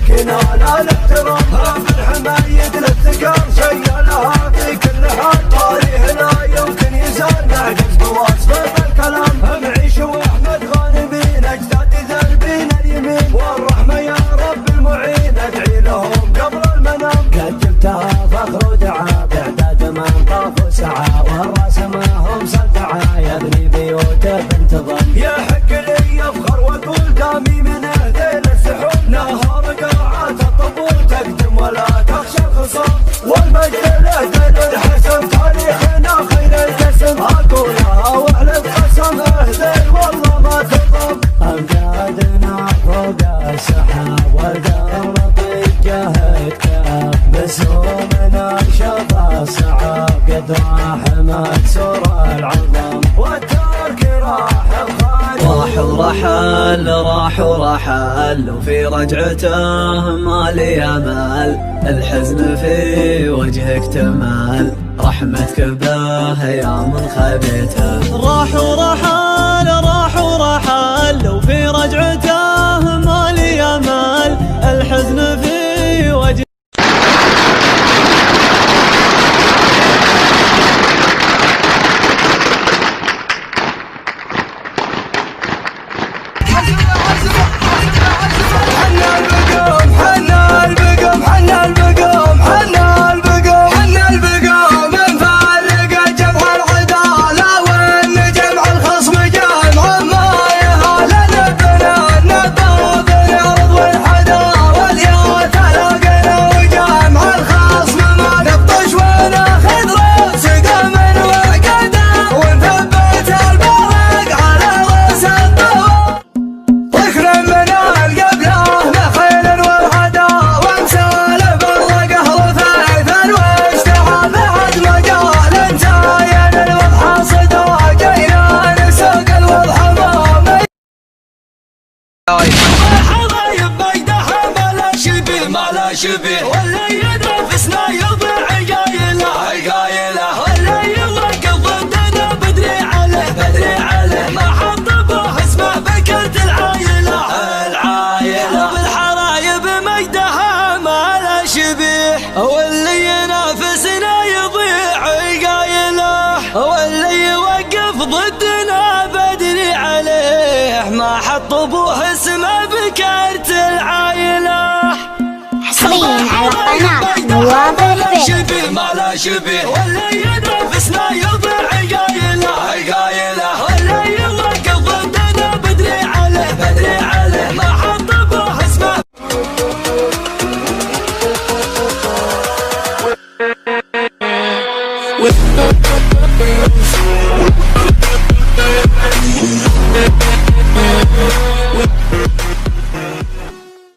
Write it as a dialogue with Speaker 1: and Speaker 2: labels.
Speaker 1: ملكنا لا الاحترام في الحمايد للثقار شيلها في كل حال طاريهنا يمكن يزال نعجز بوصف الكلام نعيش واحمد غانمين اجداد ذربين اليمين والرحمه يا رب المعين ادعي لهم قبل المنام قد جبتها فخر ودعاء باعداد من طاف وسعى والراس ما هم صدعى يبني بيوته بانتظام يحق لي يفخر واقول دامي من اهل السحوب نهار قاعات الطبول تقدم ولا تخشى الخصام والمجد له الحسن تاريخنا خير القسم اقولها واحلف قسم اهدي والله ما تضم امجادنا فوق السحاب والقمر طيقه كتاب بسومنا شفا الصعاب قد راح مكسور العظم والترك راح
Speaker 2: راح ورحل وفي رجعته ما لي امل الحزن في وجهك تمال رحمتك به يا من خبيته
Speaker 3: راح ورحل وفي رجعته ما لي امل الحزن في وجهك
Speaker 1: شبيه واللي ينافسنا يضيع عقايله واللي يوقف ضدنا بدري عليه ما حط به اسمه بكرة العايله بالحرايب مجدها ما له شبيه واللي ينافسنا يضيع عقايله واللي يوقف ضدنا بدري عليه ما حط به اسمه بكرة العايله
Speaker 4: حصريا على قناة نواف الحبيب
Speaker 1: ما لا شبيه واللي ينافسنا يضيع